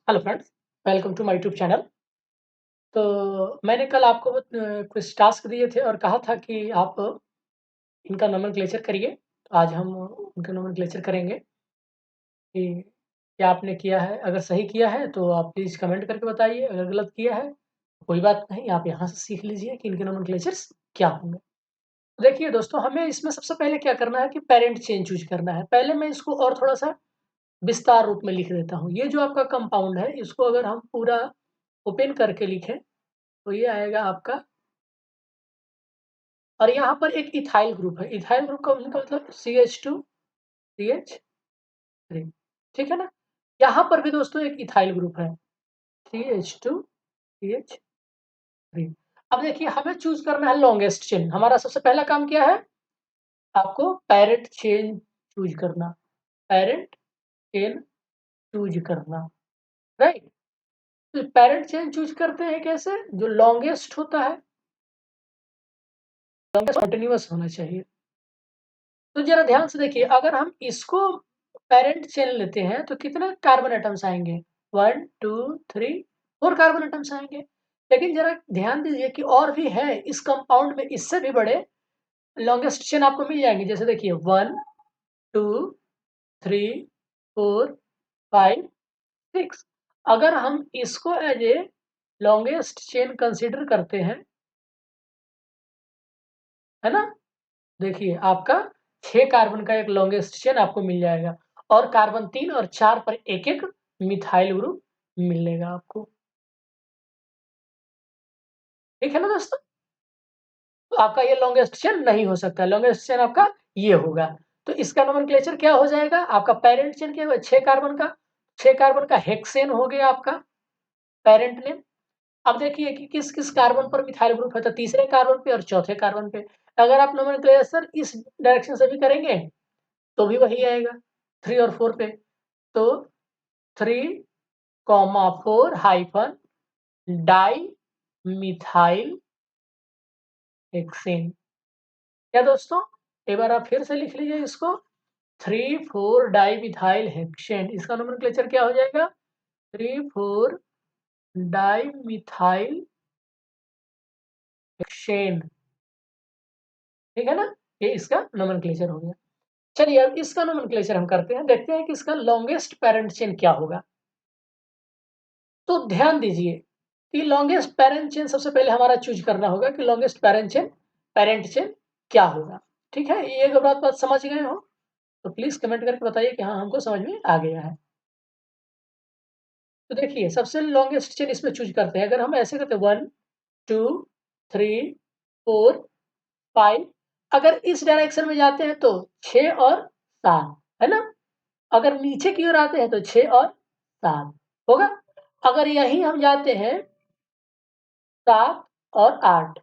Hello friends, welcome to my YouTube channel. तो मैंने कल आपको कुछ टास्क दिए थे और कहा था कि आप इनका नोमेनक्लेचर करिए। तो आज हम उनका नोमेनक्लेचर करेंगे कि क्या आपने किया है। अगर सही किया है तो आप प्लीज़ कमेंट करके बताइए, अगर गलत किया है तो कोई बात नहीं, आप यहाँ से सीख लीजिए कि इनके नोमेनक्लेचर्स क्या होंगे। देखिए दोस्तों, हमें इसमें सबसे पहले क्या करना है कि पैरेंट चेन चूज़ करना है। पहले मैं इसको और थोड़ा-सा विस्तार रूप में लिख देता हूँ। ये जो आपका कंपाउंड है, इसको अगर हम पूरा ओपन करके लिखें तो ये आएगा आपका, और यहाँ पर एक इथाइल ग्रुप है। इथाइल ग्रुप का मतलब CH2 CH3, ठीक है ना? यहाँ पर भी दोस्तों एक इथाइल ग्रुप है, CH2 CH3। अब देखिए, हमें चूज़ करना है लॉन्गेस्ट चेन। हमारा सबसे पहला काम क्या है? आपको पैरेंट चेन चूज़ करना, पैरेंट चेन चूज़ करना, राइट? तो पैरेंट चेन चूज़ करते हैं कैसे? जो लॉन्गेस्ट होता है, लॉन्गेस्ट कंटीन्यूअस होना चाहिए। तो ज़रा ध्यान से देखिए, अगर हम इसको पैरेंट चेन लेते हैं तो कितने कार्बन एटम्स आएँगे? 1, 2, 3, 4 कार्बन एटम्स आएँगे। लेकिन ज़रा ध्यान दीजिए कि और भी है इस कंपाउंड में, इससे भी बड़े लॉन्गेस्ट चेन आपको मिल जाएँगे। जैसे देखिए 1, 2, 3, 4, 5, 6। अगर हम इसको as a longest chain consider करते हैं, है ना? देखिए आपका 6 कार्बन का एक लॉन्गेस्ट चेन आपको मिल जाएगा, और कार्बन 3 और 4 पर एक-एक मिथाइल ग्रुप मिलेगा आपको। ठीक है ना दोस्तों? तो आपका ये लॉन्गेस्ट चेन नहीं हो सकता, लॉन्गेस्ट चेन आपका ये होगा। तो इसका नोमेनक्लेचर क्या हो जाएगा? आपका पैरेंट चेन क्या होगा? 6 कार्बन का, 6 कार्बन का हेक्सेन हो गया आपका पैरेंट नेम। अब देखिए कि किस-किस कार्बन पर मिथाइल ग्रुप है, तो तीसरे कार्बन पे और चौथे कार्बन पे। अगर आप नोमेनक्लेचर इस डायरेक्शन से भी करेंगे तो भी वही आएगा, 3 और 4 पे। तो 3, 4 हाइफन डाई मिथाइल हेक्सेन। क्या दोस्तों? एक बार आप फिर से लिख लीजिए इसको, 3, 4 डाई मिथाइल हेक्सेन। इसका नोमेनक्लेचर क्या हो जाएगा? 3, 4 डाई मिथाइल हेक्सेन। ठीक है ना? ये इसका नोमेनक्लेचर हो गया। चलिए अब इसका नोमेनक्लेचर हम करते हैं, देखते हैं कि इसका लॉन्गेस्ट पैरेंट चेन क्या होगा। तो ध्यान दीजिए कि लॉन्गेस्ट पैरेंट चेन सबसे पहले हमारा चूज़ करना होगा कि लॉन्गेस्ट पैरेंट चेन क्या होगा। ठीक है? ये अगर बात समझ गए हो तो प्लीज़ कमेंट करके बताइए कि हाँ, हमको समझ में आ गया है। तो देखिए, सबसे लॉन्गेस्ट चेन इसमें चूज़ करते हैं। अगर हम ऐसे करते हैं 1, 2, 3, 4, 5, अगर इस डायरेक्शन में जाते हैं तो 6 और 7, है ना? अगर नीचे की ओर आते हैं तो 6 और 7 होगा। अगर यहीं हम जाते हैं 7 और 8,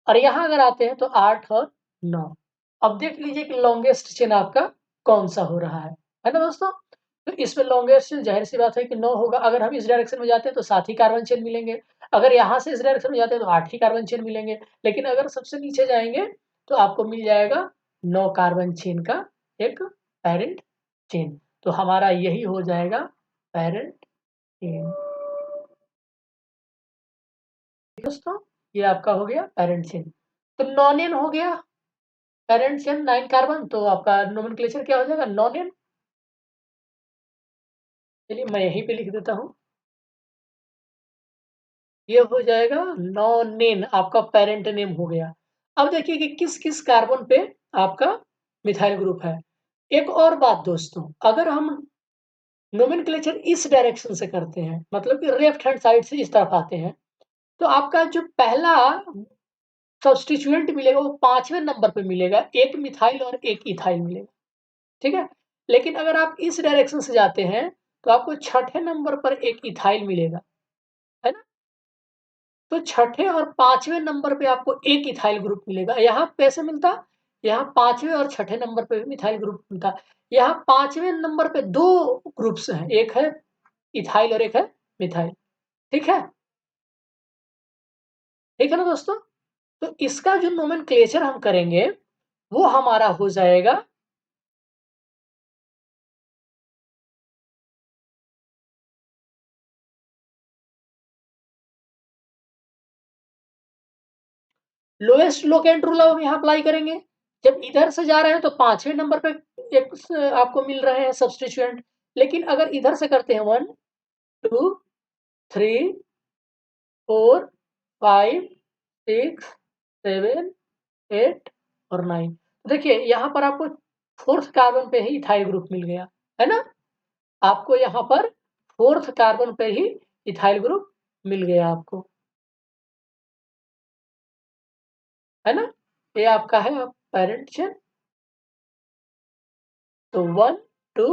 और यहाँ अगर आते हैं तो 8 और 9। अब देख लीजिए कि लॉन्गेस्ट चेन आपका कौन-सा हो रहा है ना दोस्तों? तो इसमें लॉन्गेस्ट चेन ज़ाहिर-सी बात है कि 9 होगा। अगर हम इस डायरेक्शन में जाते हैं तो 7 ही कार्बन चेन मिलेंगे। अगर यहाँ से इस डायरेक्शन में जाते हैं तो 8 ही कार्बन चेन मिलेंगे। लेकिन अगर सबसे नीचे जाएँगे तो आपको मिल जाएगा 9 कार्बन चेन का एक पैरेंट चेन। तो हमारा यही हो जाएगा पैरेंट चेन। दोस्तों, ये आपका हो गया पैरेंट चेन। तो नॉनेन हो गया पैरेंट चेन 9 कार्बन, तो आपका नोमेनक्लेचर क्या हो जाएगा? नॉनेन। चलिए मैं यहीं पे लिख देता हूँ। ये हो जाएगा नॉनेन, आपका पैरेंट नेम हो गया। अब देखिए कि किस-किस कार्बन पे आपका मिथाइल ग्रुप है। एक और बात दोस्तों, अगर हम नोमेनक्लेचर इस डायरेक्शन से करते हैं, मतलब कि लेफ्ट हैंड साइड से इस तरफ आते हैं, तो आपका जो पहला सब्स्टिट्यूएंट मिलेगा वो 5वें नंबर पे मिलेगा, एक मिथाइल और एक इथाइल मिलेगा, ठीक है? लेकिन अगर आप इस डायरेक्शन से जाते हैं, तो आपको छठे नंबर पर एक इथाइल मिलेगा, है ना? तो छठे और 5वें नंबर पे आपको एक इथाइल ग्रुप मिलेगा। यहाँ कैसे मिलता? यहाँ 5वें और छठे नंबर पे भी मिथाइल ग्रुप मिलता। यहाँ 5वें नंबर पे 2 ग्रुप्स हैं, एक है इथाइल और एक है मिथाइल, ठीक है? ठीक है ना दोस्तों? तो इसका जो नोमेनक्लेचर हम करेंगे, वो हमारा हो जाएगा लोएस्ट लोकेंट रूल हम यहाँ अप्लाई करेंगे। जब इधर से जा रहे हैं तो 5वें नंबर पे एक आपको मिल रहे हैं सब्स्टिट्यूएंट, लेकिन अगर इधर से करते हैं 1 2 3 4 5 6 7 8 और 9, देखिए यहाँ पर आपको 4th कार्बन पे ही इथाइल ग्रुप मिल गया, है ना? आपको यहाँ पर 4th कार्बन पे ही इथाइल ग्रुप मिल गया आपको, है ना? ये आपका है पैरेंट चेन। तो 1 2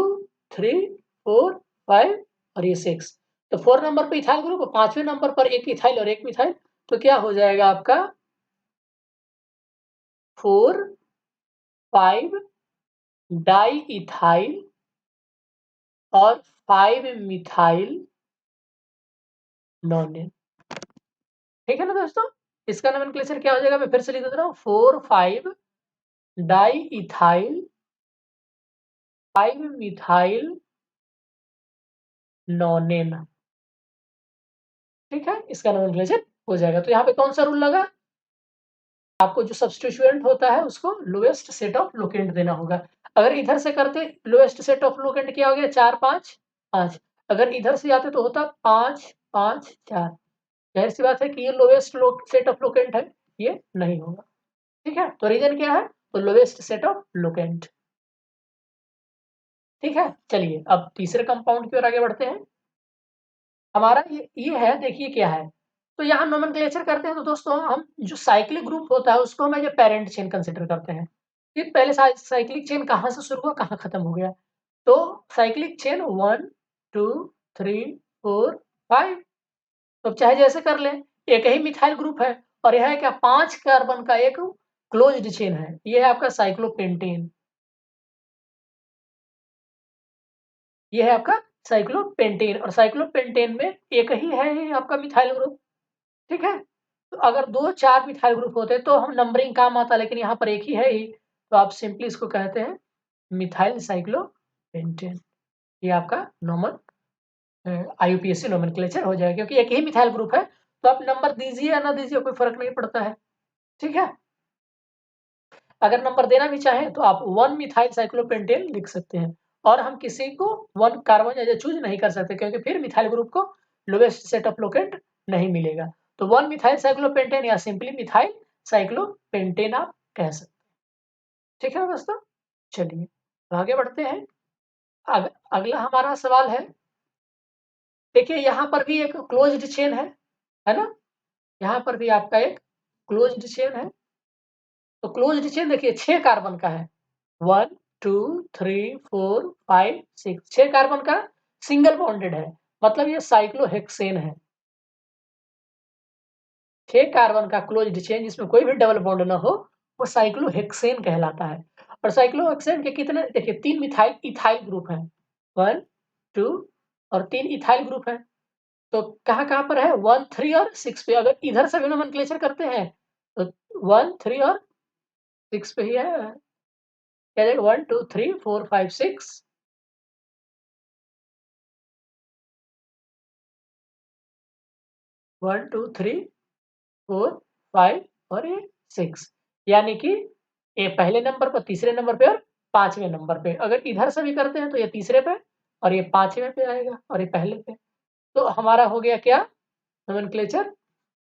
3 4 5 और ये 6, तो 4 नंबर पे इथाइल ग्रुप और 5वें नंबर पर एक इथाइल और एक मिथाइल, तो क्या हो जाएगा आपका 4 5 डाई इथाइल और 5 मिथाइल नॉनेन। ठीक है ना दोस्तों? इसका नोमेनक्लेचर क्या हो जाएगा, मैं फिर से लिख देता हूँ, 4 5 डाई इथाइल 5 मिथाइल नॉनेन। ठीक है, इसका नोमेनक्लेचर हो जाएगा। तो यहाँ पे कौन सा रूल लगा, आपको जो सब्स्टिट्यूएंट होता है उसको लोएस्ट सेट ऑफ लोकेंट देना होगा। अगर इधर से करते लोएस्ट सेट ऑफ लोकेंट क्या हो गया 4 5 5, अगर इधर से आते तो होता 5 5 4। जाहिर सी बात है कि ये लोएस्ट सेट ऑफ लोकेंट है, ये नहीं होगा। ठीक है, तो रीजन क्या है, तो लोएस्ट सेट ऑफ लोकेंट। ठीक है, चलिए अब तीसरे कंपाउंड की ओर आगे बढ़ते हैं। हमारा ये है, देखिए क्या है, तो यहाँ नोमेनक्लेचर करते हैं तो दोस्तों हम जो साइक्लिक ग्रुप होता है उसको हम as a parent chain consider करते हैं। फिर पहले साइक्लिक चेन कहाँ से शुरू हुआ कहाँ खत्म हो गया, तो साइक्लिक चेन 1 2 3 4 5, तो चाहे जैसे कर लें, एक ही मिथाइल ग्रुप है और यह है क्या 5 कार्बन का एक क्लोज्ड चेन है, ये है आपका साइक्लोपेंटेन, ये है आपका साइक्लोपेंटेन, और साइक्लोपेंटेन में एक ही है ये आपका मिथाइल ग्रुप। ठीक है, तो अगर 2 4 मिथाइल ग्रुप होते तो हम नंबरिंग काम आता, लेकिन यहाँ पर एक ही है ही, तो आप सिंपली इसको कहते हैं मिथाइल साइक्लोपेंटेन। ये आपका नॉर्मल आईयूपीएसी नोमेनक्लेचर हो जाएगा, क्योंकि एक ही मिथाइल ग्रुप है, तो आप नंबर दीजिए या ना दीजिए कोई फर्क नहीं पड़ता है। ठीक है, अगर नंबर देना भी चाहें तो आप 1 मिथाइल साइक्लोपेंटेन लिख सकते हैं, और हम किसी को 1 कार्बन एज चूज नहीं कर सकते, क्योंकि फिर मिथाइल ग्रुप को लोएस्ट सेट ऑफ लोकेंट नहीं मिलेगा। तो 1 मिथाइल साइक्लोपेंटेन या सिंपली मिथाइल साइक्लोपेंटेन आप कह सकते हैं। ठीक है दोस्तों, चलिए आगे बढ़ते हैं। अगला हमारा सवाल है, देखिए यहाँ पर भी एक क्लोज्ड चेन है ना? यहाँ पर भी आपका एक क्लोज्ड चेन है। तो क्लोज्ड चेन देखिए 6 कार्बन का है, 1 2 3 4 5 6, 6 कार्बन का सिंगल बॉन्डेड है, मतलब ये साइक्लोहेक्सेन है। 6 कार्बन का क्लोज्ड चेन जिसमें कोई भी डबल बॉन्ड ना हो, वो साइक्लोहेक्सेन कहलाता है। और साइक्लोहेक्सेन के कितने, देखिए 3 मिथाइल इथाइल ग्रुप हैं, 1 2 और 3 इथाइल ग्रुप हैं। तो कहाँ-कहाँ पर है, 1 3 और 6 पे। अगर इधर से भी नोमेनक्लेचर करते हैं तो 1 3 और 6 पे ही है। क्या जाएगा 1 2 3 4 5 6, 1 2 3 4 5 और ये 6, यानी कि ये पहले नंबर पर, तीसरे नंबर पे और 5वें नंबर पे। अगर इधर से भी करते हैं तो ये तीसरे पे और ये 5वें पे आएगा और ये पहले पे। तो हमारा हो गया क्या, नोमेनक्लेचर,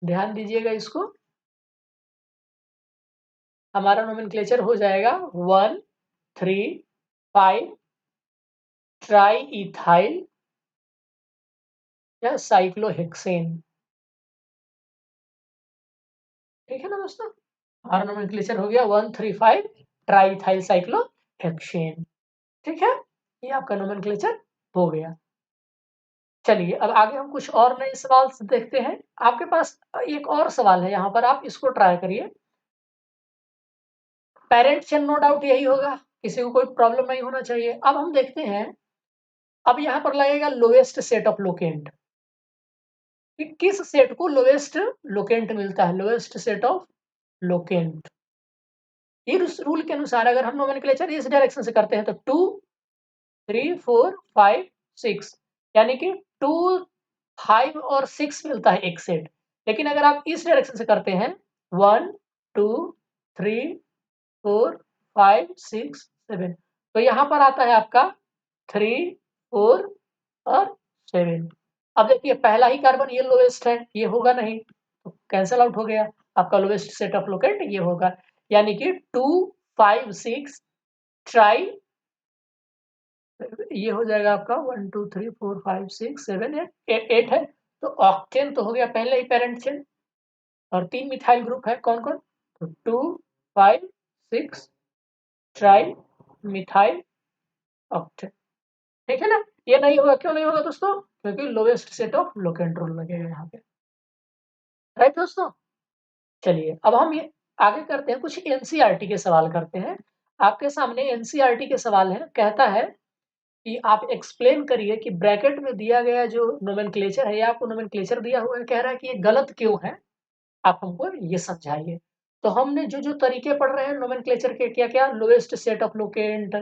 ध्यान दीजिएगा इसको, हमारा नोमेनक्लेचर हो जाएगा 1 3 5 ट्राई इथाइल या साइक्लोहेक्सेन। ठीक है ना दोस्तों, हमारा नोमेनक्लेचर हो गया 135 ट्राई इथाइल साइक्लोहेक्सेन। ठीक है, ये आपका नोमेनक्लेचर हो गया। चलिए अब आगे हम कुछ और नए सवाल देखते हैं। आपके पास एक और सवाल है, यहाँ पर आप इसको ट्राई करिए। पेरेंट चेन नो डाउट यही होगा, किसी को कोई प्रॉब्लम नहीं होना चाहिए। अब हम देखते हैं, अब यहाँ पर लगेगा लोएस्ट सेट ऑफ लोकेंट, कि किस सेट को लोएस्ट लोकेंट मिलता है, लोएस्ट सेट ऑफ लोकेंट। इस रूल के अनुसार अगर हम नोमेनक्लेचर इस डायरेक्शन से करते हैं तो 2 3 4 5 6, यानी कि 2 5 और 6 मिलता है एक सेट। लेकिन अगर आप इस डायरेक्शन से करते हैं 1 2 3 4 5 6 7। तो यहाँ पर आता है आपका 3 4 और 7। अब देखिए पहला ही कार्बन ये लोवेस्ट है, ये होगा नहीं, तो कैंसल आउट हो गया। आपका लोवेस्ट सेट ऑफ लोकेंट ये होगा, यानी कि 2 5 6 ट्राई, ये हो जाएगा आपका 1 2 3 4 5 6 7 8 है। तो ऑक्टेन तो हो गया पहले ही पेरेंट चेन, और 3 मिथाइल ग्रुप है कौन कौन, तो 2 5 6 ट्राई मिथाइल ऑक्टेन। ठीक है ना, ये नहीं होगा, क्यों नहीं होगा दोस्तों, क्योंकि लोवेस्ट सेट ऑफ लोकेंट्रोल लगेगा यहाँ पे। राइट दोस्तों, चलिए अब हम ये आगे करते हैं, कुछ एनसीईआरटी के सवाल करते हैं। आपके सामने एनसीईआरटी के सवाल है, कहता है कि आप एक्सप्लेन करिए कि ब्रैकेट में दिया गया जो नोमेनक्लेचर है, या आपको नोमेनक्लेचर दिया हुआ है, कह रहा है कि ये गलत क्यों है, आप हमको ये समझाइए। तो हमने जो जो तरीके पढ़ रहे हैं नोमेनक्लेचर के, क्या क्या, lowest set of locant,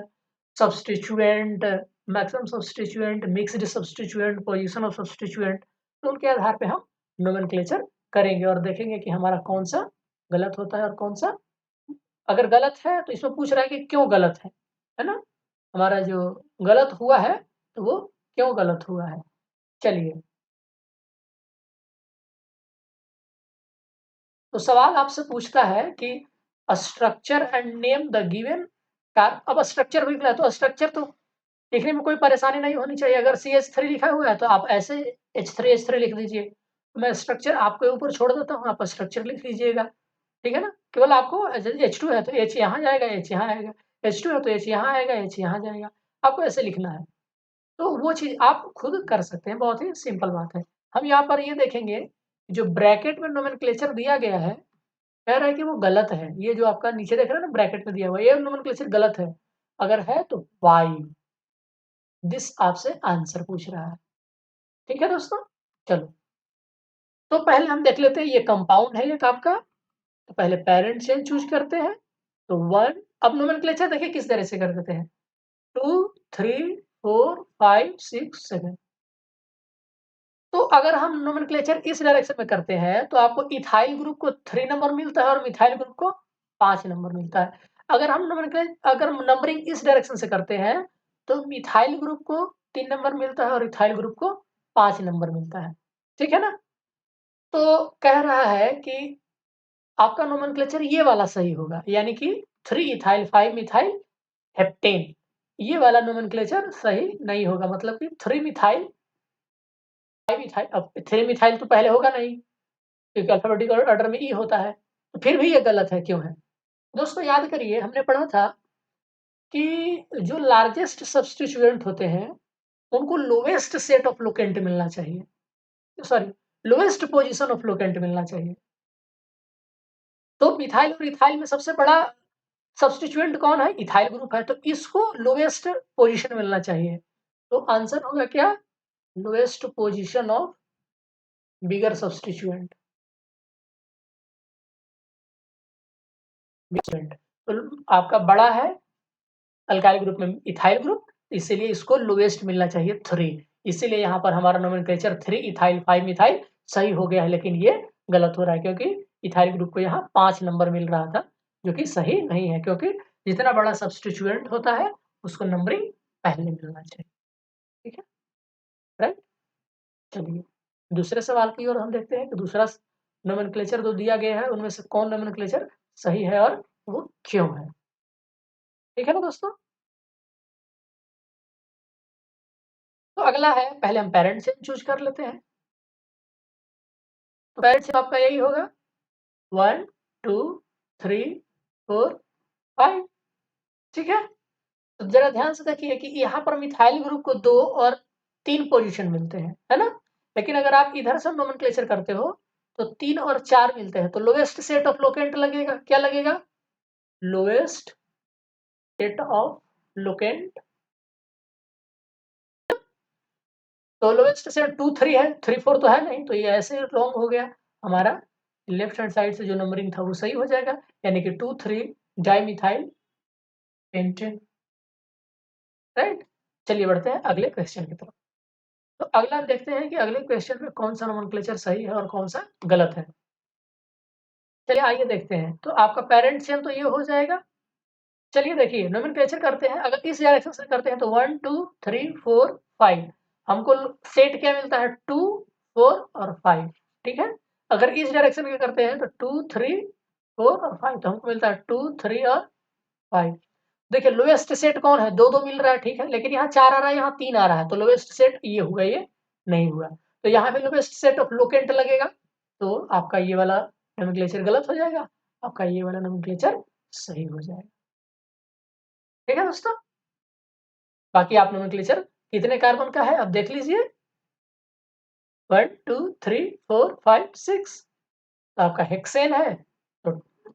substituent, maximum substituent, mixed substituent, position of substituent, तो उनके आधार पे हम नोमेनक्लेचर करेंगे और देखेंगे कि हमारा कौन सा गलत होता है और कौन सा, अगर गलत है तो इसमें पूछ रहा है कि क्यों गलत है ना, हमारा जो गलत हुआ है तो वो क्यों गलत हुआ है। चलिए, तो सवाल आपसे पूछता है कि structure and name the given car. अब स्ट्रक्चर भी लिखा है तो स्ट्रक्चर तो लिखने में कोई परेशानी नहीं होनी चाहिए। अगर CH3 लिखा हुआ है तो आप ऐसे H3 लिख दीजिए। मैं स्ट्रक्चर आपके ऊपर छोड़ देता हूँ, आप स्ट्रक्चर लिख लीजिएगा। ठीक है ना, केवल आपको H2 है तो H यहाँ जाएगा, H यहाँ आएगा, H2 है तो H यहाँ आएगा, H यहाँ जाएगा, आपको ऐसे लिखना है। तो वो चीज़ आप खुद कर सकते हैं, बहुत ही सिंपल बात है। हम यहाँ पर ये देखेंगे, जो ब्रैकेट में नोमेनक्लेचर दिया गया है, कह रहा है कि वो गलत है। ये जो आपका नीचे देख रहे हैं ना ब्रैकेट में दिया हुआ है, ये नोमेनक्लेचर गलत है। अगर है तो वाई, दिस आपसे आंसर पूछ रहा है। ठीक है दोस्तों, चलो तो पहले हम देख लेते हैं, ये कंपाउंड है एक आपका, तो पहले पेरेंट चेन चूज करते हैं। तो 1, अब नोमेनक्लेचर देखिए किस तरह से कर देते हैं, 2 3 4 5 6 7। तो अगर हम नोमेनक्लेचर इस डायरेक्शन में करते हैं तो आपको इथाइल ग्रुप को 3 नंबर मिलता है और मिथाइल ग्रुप को 5 नंबर मिलता है। अगर हम अगर नंबरिंग इस डायरेक्शन से करते हैं तो मिथाइल ग्रुप को 3 नंबर मिलता है और इथाइल ग्रुप को 5 नंबर मिलता है। ठीक है ना, तो कह रहा है कि आपका नोमेनक्लेचर ये वाला सही होगा, यानी कि 3 इथाइल 5 मिथाइल हेप्टेन, ये वाला नोमेनक्लेचर सही नहीं होगा। मतलब कि 3 मिथाइल 5 मिथाइल, अब 3 मिथाइल तो पहले होगा नहीं, क्योंकि अल्फाबेटिकल ऑर्डर में ई होता है, तो फिर भी ये गलत है, क्यों है दोस्तों, याद करिए हमने पढ़ा था कि जो लार्जेस्ट सब्स्टिट्यूएंट होते हैं उनको लोवेस्ट सेट ऑफ लोकेंट मिलना चाहिए, sorry lowest position of locant मिलना चाहिए। तो मिथाइल और इथाइल में सबसे बड़ा सब्स्टिट्यूएंट कौन है, इथाइल ग्रुप है, तो इसको लोवेस्ट पोजीशन मिलना चाहिए। तो आंसर होगा क्या, lowest position of bigger substituent. तो आपका बड़ा है अल्काइल ग्रुप में इथाइल ग्रुप, इसीलिए इसको लोवेस्ट मिलना चाहिए 3, इसीलिए यहाँ पर हमारा नोमेनक्लेचर 3 इथाइल 5 मिथाइल सही हो गया है, लेकिन ये गलत हो रहा है क्योंकि इथाइल ग्रुप को यहाँ 5 नंबर मिल रहा था, जो कि सही नहीं है, क्योंकि जितना बड़ा सब्स्टिट्यूएंट होता है उसको नंबरिंग पहले मिलना चाहिए। ठीक है, राइट। चलिए दूसरे सवाल की ओर हम देखते हैं कि दूसरा नोमेनक्लेचर जो दिया गया है उनमें से कौन नोमेनक्लेचर सही है और वो क्यों है। ठीक है ना दोस्तों, तो अगला है, पहले हम पेरेंट से चूज कर लेते हैं। तो पेरेंट से आपका यही होगा 1 2 3 4 5। ठीक है, तो जरा ध्यान से देखिए कि यहाँ पर मिथाइल ग्रुप को 2 और 3 पोजीशन मिलते हैं, है ना, लेकिन अगर आप इधर से नोमेनक्लेचर करते हो तो 3 और 4 मिलते हैं, तो लोवेस्ट सेट ऑफ लोकेंट लगेगा, क्या लगेगा, लोवेस्ट सेट ऑफ लोकेंट। तो लोवेस्ट सेट 2 3 है, 3 4 तो है नहीं, तो ये ऐसे रॉन्ग हो गया हमारा। लेफ्ट हैंड साइड से जो नंबरिंग था वो सही हो जाएगा, यानी कि 2 3 डाइमिथाइल पेंटेन। राइट, चलिए बढ़ते हैं अगले क्वेश्चन की तरफ। तो अगला देखते हैं कि अगले क्वेश्चन में कौन सा नोमेनक्लेचर सही है और कौन सा गलत है। चलिए आइए देखते हैं। तो आपका पेरेंट चेन तो ये हो जाएगा। चलिए देखिए नोमेनक्लेचर करते हैं। अगर इस डायरेक्शन से करते हैं तो 1 2 3 4 5 हमको सेट क्या मिलता है 2 4 और 5 ठीक है। अगर इस डायरेक्शन में करते हैं तो 2 3 4 और 5 तो हमको मिलता है 2 3 और 5। देखिए लोएस्ट सेट कौन है, दो दो मिल रहा है ठीक है, लेकिन यहाँ 4 आ रहा है, यहाँ 3 आ रहा है, तो लोएस्ट सेट ये हुआ, ये नहीं हुआ। तो यहाँ पे लोएस्ट सेट ऑफ लोकेंट लगेगा, तो आपका ये वाला नोमेनक्लेचर गलत हो जाएगा, आपका ये वाला नोमेनक्लेचर सही हो जाएगा। ठीक है दोस्तों, बाकी आप नोमेनक्लेचर कितने कार्बन का है अब देख लीजिए, 1 2 3 4 5 6, तो आपका हेक्सेन है, तो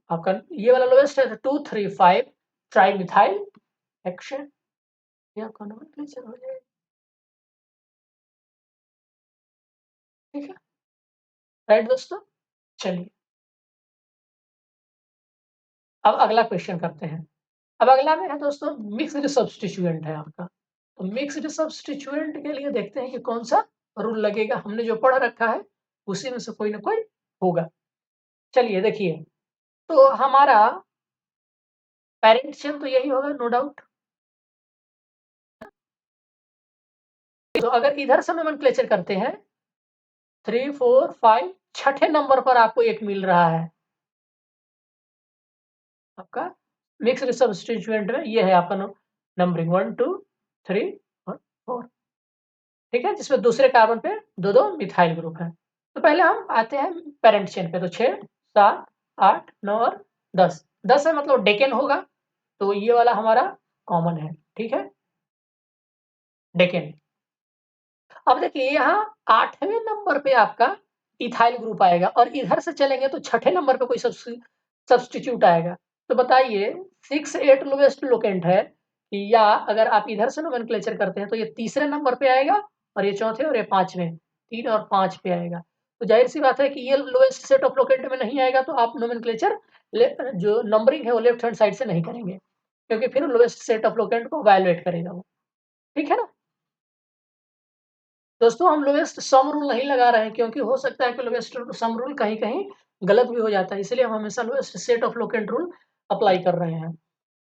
आपका ये वाला लोएस्ट है, तो 2 3 5 ट्राई मिथाइल हेक्सेन, ये आपका नोमेनक्लेचर हो जाएगा। ठीक है राइट दोस्तों। चलिए अब अगला क्वेश्चन करते हैं। अब अगला में है दोस्तों मिक्स्ड सब्स्टिट्यूएंट है आपका। तो मिक्स्ड सब्स्टिट्यूएंट के लिए देखते हैं कि कौन सा रूल लगेगा, हमने जो पढ़ रखा है उसी में से कोई ना कोई होगा। चलिए देखिए, तो हमारा पेरेंट चेन तो यही होगा नो डाउट। तो अगर इधर से नोमेनक्लेचर करते हैं 3 4 5 छठे नंबर पर आपको एक मिल रहा है आपका मिक्स्ड सब्स्टिट्यूएंट में, ये है आपका नंबरिंग 1 2 3 और 4 ठीक है, जिसमें दूसरे कार्बन पे दो दो मिथाइल ग्रुप है। तो पहले हम आते हैं पेरेंट चेन पे, तो 6 7 8 9 और 10, 10 है मतलब डेकेन होगा, तो ये वाला हमारा कॉमन है ठीक है, डेकेन। अब देखिए यहाँ 8वें नंबर पे आपका इथाइल ग्रुप आएगा और इधर से चलेंगे तो छठे नंबर पे कोई सब्स्टिट्यूट आएगा। तो बताइए 6 8 लोवेस्ट लोकेंट है, या अगर आप इधर से नोमेनक्लेचर करते हैं तो ये तीसरे नंबर पे आएगा और ये चौथे और ये पांचवें, 3 और 5 पे आएगा। तो जाहिर सी बात है कि ये लोवेस्ट सेट ऑफ लोकेंट में नहीं आएगा, तो आप नोमेनक्लेचर जो नंबरिंग है वो लेफ्ट हैंड साइड से नहीं करेंगे, क्योंकि फिर लोवेस्ट सेट ऑफ लोकेंट को वैल्यूएट करेगा वो। ठीक है ना दोस्तों, हम लोवेस्ट सम रूल नहीं लगा रहे हैं, क्योंकि हो सकता है कि लोवेस्ट सम रूल कहीं कहीं गलत भी हो जाता है, इसलिए हम हमेशा lowest set of locant rule apply कर रहे हैं।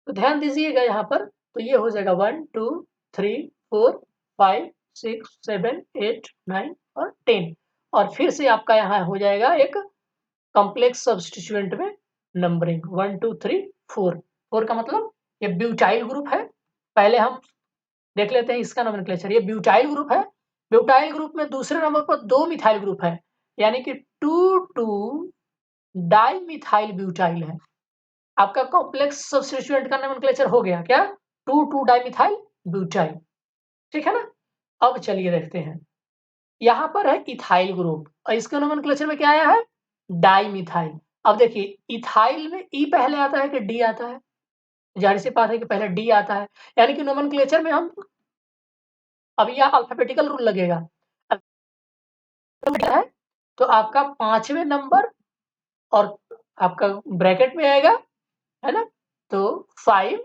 तो ध्यान दीजिएगा यहाँ पर, तो ये हो जाएगा 1 2 3 4 5 6 7 8 9 और 10, और फिर से आपका यहाँ हो जाएगा एक कॉम्प्लेक्स सब्स्टिट्यूएंट में नंबरिंग 1 2 3 4, 4 का मतलब ये ब्यूटाइल ग्रुप है। पहले हम देख लेते हैं इसका नोमेनक्लेचर, ये ब्यूटाइल ग्रुप है। ब्यूटाइल ग्रुप में दूसरे नंबर पर दो मिथाइल ग्रुप है, यानी कि 2 2 डाई मिथाइल ब्यूटाइल है। आपका कॉम्प्लेक्स सब्स्टिट्यूएंट का नोमेनक्लेचर हो गया क्या, 2 2 डाई मिथाइल ब्यूटाइल। ठीक है ना। अब चलिए देखते हैं, यहाँ पर है इथाइल ग्रुप और इसके नोमेनक्लेचर में क्या आया है, डाई मिथाइल। अब देखिए इथाइल में ई पहले आता है कि डी आता है, जाहिर सी बात है कि पहले डी आता है, यानी कि नोमेनक्लेचर में हम अब यह अल्फाबेटिकल रूल लगेगा है, तो आपका 5वें नंबर और आपका ब्रैकेट में आएगा, है ना, तो 5,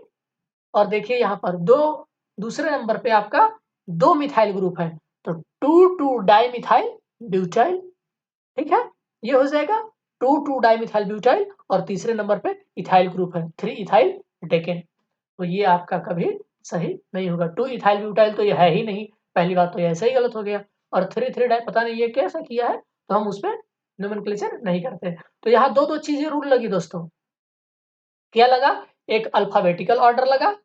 और देखिए यहाँ पर दो, दूसरे नंबर पे आपका दो मिथाइल ग्रुप है, तो 2 2 डाई मिथाइल ब्यूटाइल। ठीक है, ये हो जाएगा 2 2 डाई मिथाइल ब्यूटाइल, और तीसरे नंबर पे इथाइल ग्रुप है 3 इथाइल डेकेन। तो ये आपका कभी सही नहीं होगा, 2 इथाइल ब्यूटाइल तो ये है ही नहीं, पहली बात तो ये ऐसे ही गलत हो गया, और 3 3 डाई पता नहीं ये कैसा किया है, तो हम उसमें नोमेनक्लेचर नहीं करते। तो यहाँ दो दो चीजें रूल लगी दोस्तों, क्या लगा, एक अल्फाबेटिकल ऑर्डर लगा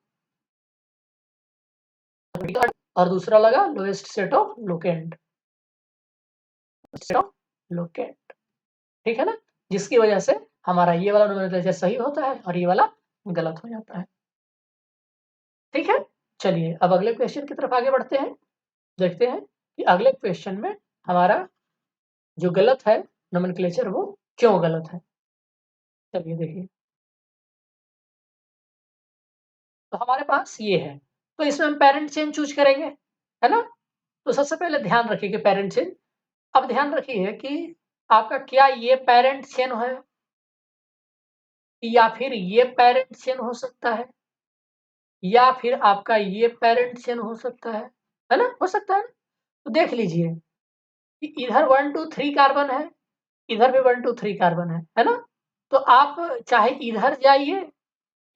और दूसरा लगा lowest set of locant, locant. ठीक है ना, जिसकी वजह से हमारा ये वाला नोमेनक्लेचर सही होता है और ये वाला गलत हो जाता है। ठीक है, चलिए अब अगले क्वेश्चन की तरफ आगे बढ़ते हैं, देखते हैं कि अगले क्वेश्चन में हमारा जो गलत है नोमेनक्लेचर वो क्यों गलत है। चलिए देखिए, तो हमारे पास ये है, तो इसमें हम पेरेंट चेन चूज करेंगे, है ना। तो सबसे पहले ध्यान रखिए कि पेरेंट चेन, अब ध्यान रखिए कि आपका क्या ये पेरेंट चेन है या फिर ये पेरेंट चेन हो सकता है, या फिर आपका ये पेरेंट चेन हो सकता है ना, हो सकता है ना। तो देख लीजिए कि इधर 1 2 3 कार्बन है, इधर भी 1 2 3 कार्बन है ना। तो आप चाहे इधर जाइए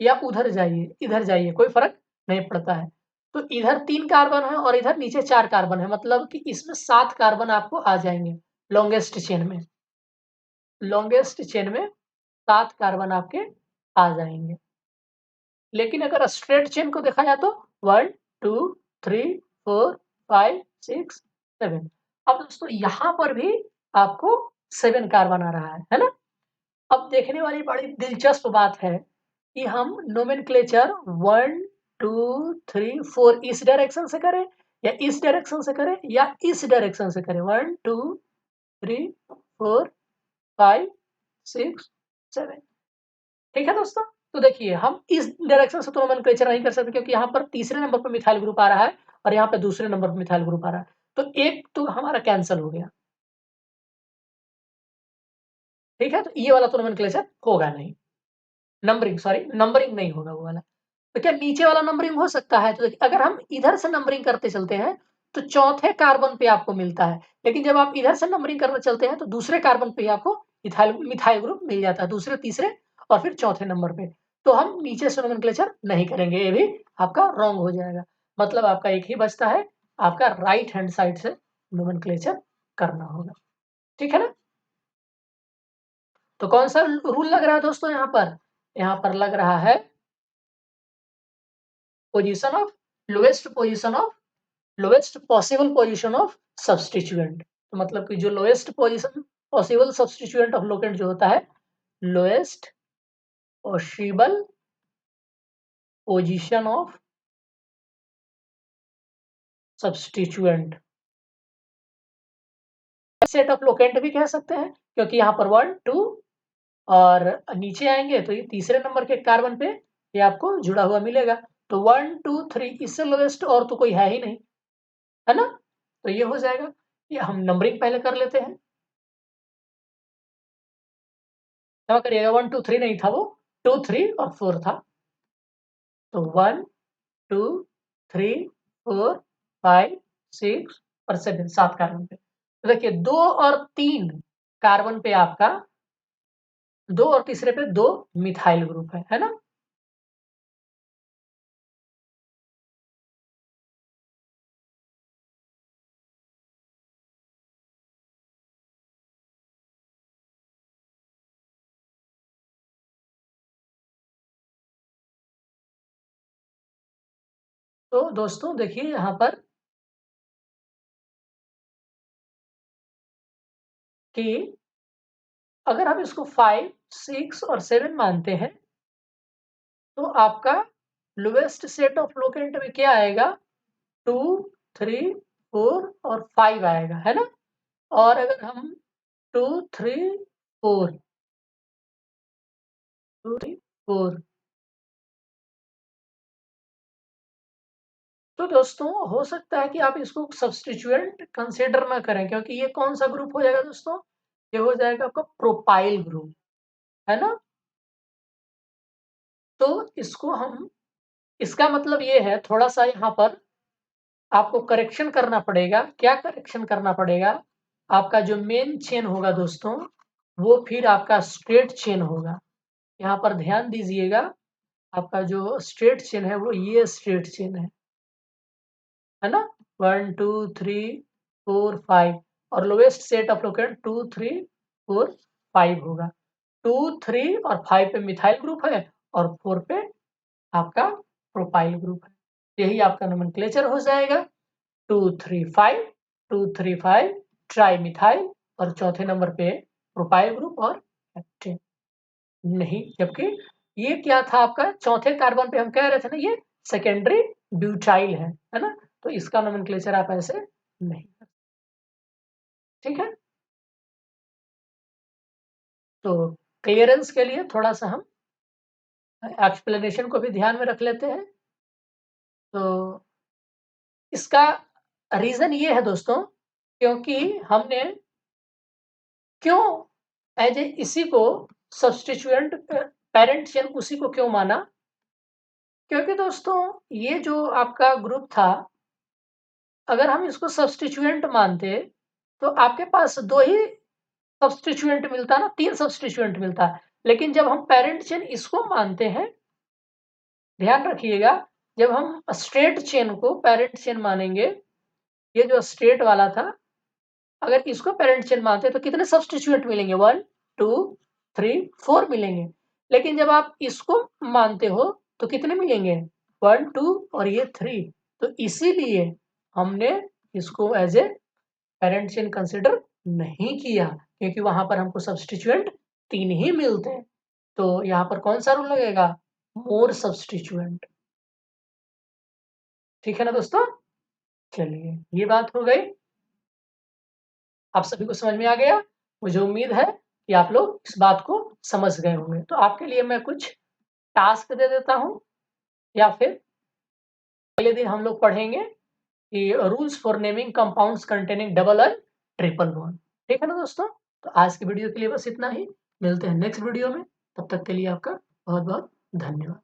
या उधर जाइए, इधर जाइए, कोई फ़र्क नहीं पड़ता है। तो इधर 3 कार्बन है और इधर नीचे 4 कार्बन है, मतलब कि इसमें 7 कार्बन आपको आ जाएँगे लॉन्गेस्ट चेन में। लॉन्गेस्ट चेन में 7 कार्बन आपके आ जाएँगे। लेकिन अगर स्ट्रेट चेन को देखा जाए तो 1, 2, 3, 4, 5, 6, 7। अब दोस्तों यहाँ पर भी आपको 7 कार्बन आ रहा है ना? अब देखने वाली बड़ी दिलचस्प बात है कि हम नोमेनक्लेचर 1, 2, 3, 4 इस डायरेक्शन से करें या इस डायरेक्शन से करें या इस डायरेक्शन से करें। 1, 2, 3, 4, 5, 6, 7। ठीक है दोस्तों? तो देखिए हम इस डायरेक्शन से तो नोमेनक्लेचर नहीं कर सकते क्योंकि यहाँ पर तीसरे नंबर पर मिथाइल ग्रुप आ रहा है और यहाँ पे दूसरे नंबर पर मिथाइल ग्रुप आ रहा है। तो एक तो हमारा कैंसल हो गया। ठीक है? तो ये वाला तो नोमेनक्लेचर होगा नहीं। नंबरिंग नहीं होगा वो वाला। तो क्या नीचे वाला नंबरिंग हो सकता है? तो देखिए अगर हम इधर से नंबरिंग करते चलते हैं तो चौथे कार्बन पे आपको मिलता है। लेकिन जब आप इधर से नंबरिंग करने चलते हैं तो दूसरे कार्बन पे ही आपको मिथाइल ग्रुप मिल जाता है, दूसरे, तीसरे और फिर चौथे नंबर पे। तो हम नीचे से नोमेनक्लेचर नहीं करेंगे, ये भी आपका रॉन्ग हो जाएगा। मतलब आपका एक ही बचता है, आपका राइट हैंड साइड से नोमेनक्लेचर करना होगा। ठीक है ना? तो कौन सा रूल लग रहा है दोस्तों यहाँ पर? यहाँ पर लग रहा है position of lowest possible position of substituent. तो मतलब कि जो lowest position possible substituent of locant जो होता है, lowest possible position of substituent, set of locant भी कह सकते हैं क्योंकि यहाँ पर 1, 2 और नीचे आएंगे तो ये तीसरे नंबर के कार्बन पे ये आपको जुड़ा हुआ मिलेगा। तो 1, 2, 3 इससे लोएस्ट और तो कोई है ही नहीं, है ना? तो ये हो जाएगा। ये हम नंबरिंग पहले कर लेते हैं। क्षमा करिएगा, 1, 2, 3 नहीं था वो, 2, 3 और 4 था। तो 1, 2, 3, 4, 5, 6 और 7, 7 कार्बन पे। तो देखिए 2 और 3 कार्बन पे आपका 2 और तीसरे पे 2 मिथाइल ग्रुप है ना? तो दोस्तों देखिए यहाँ पर कि अगर हम इसको 5, 6 और 7 मानते हैं तो आपका लोएस्ट सेट ऑफ लोकेंट में क्या आएगा? 2, 3, 4 और 5 आएगा, है ना? और अगर हम 2, 3, 4, 2, 3, 4, तो दोस्तों हो सकता है कि आप इसको सब्स्टिट्यूएंट कंसीडर ना करें क्योंकि ये कौन सा ग्रुप हो जाएगा दोस्तों? ये हो जाएगा आपका प्रोपाइल ग्रुप, है ना? तो इसको हम इसका मतलब ये है थोड़ा-सा यहाँ पर आपको करेक्शन करना पड़ेगा। क्या करेक्शन करना पड़ेगा? आपका जो मेन चेन होगा दोस्तों, वो फिर आपका स्ट्रेट चेन होगा। यहाँ पर ध्यान दीजिएगा, आपका जो स्ट्रेट चेन है वो ये स्ट्रेट चेन है ना? 1, 2, 3, 4, 5 और लोएस्ट सेट ऑफ लोकेंट 2, 3, 4, 5 होगा। 2, 3 और 5 पे मिथाइल ग्रुप है और 4 पे आपका प्रोपाइल ग्रुप है। यही आपका नोमेनक्लेचर हो जाएगा। 2, 3, 5, 2, 3, 5 ट्राई मिथाइल और चौथे नंबर पे प्रोपाइल ग्रुप और हेप्टेन। नहीं, जबकि ये क्या था आपका चौथे कार्बन पे हम कह रहे थे ना ये सेकेंडरी ब्यूटाइल है ना? तो इसका नोमेनक्लेचर आप ऐसे नहीं, ठीक है? तो क्लियरेंस के लिए थोड़ा-सा हम एक्सप्लेनेशन को भी ध्यान में रख लेते हैं। तो इसका रीज़न ये है दोस्तों क्योंकि हमने क्यों एज ए इसी को सब्स्टिट्यूएंट पेरेंट चेन उसी को क्यों माना? क्योंकि दोस्तों ये जो आपका ग्रुप था, अगर हम इसको सब्स्टिट्यूएंट मानते, तो आपके पास 2 ही सब्स्टिट्यूएंट मिलता ना, 3 सब्स्टिट्यूएंट मिलता। लेकिन जब हम पेरेंट चेन इसको मानते हैं, ध्यान रखिएगा, जब हम स्ट्रेट चेन को पेरेंट चेन मानेंगे, ये जो स्ट्रेट वाला था, अगर इसको पेरेंट चेन मानते हैं तो कितने सब्स्टिट्यूएंट मिलेंगे? 1 2 3 4 मिलेंगे। लेकिन जब आप इसको मानते हो तो कितने मिलेंगे? 1 2 और ये 3। तो इसीलिए हमने इसको as a parent chain consider नहीं किया, क्योंकि वहां पर हमको सब्स्टिट्यूएंट 3 ही मिलते हैं। तो यहाँ पर कौन सा रूल लगेगा? मोर सब्स्टिट्यूएंट। ठीक है ना दोस्तों? चलिए, ये बात हो गई। आप सभी को समझ में आ गया? मुझे उम्मीद है कि आप लोग इस बात को समझ गए होंगे। तो आपके लिए मैं कुछ टास्क दे देता हूँ, या फिर अगले दिन हम लोग पढ़ेंगे कि rules for naming compounds containing double और ट्रिपल बॉन्ड। ठीक है ना दोस्तों? तो आज की वीडियो के लिए बस इतना ही। मिलते हैं नेक्स्ट वीडियो में। तब तक के लिए आपका बहुत बहुत धन्यवाद।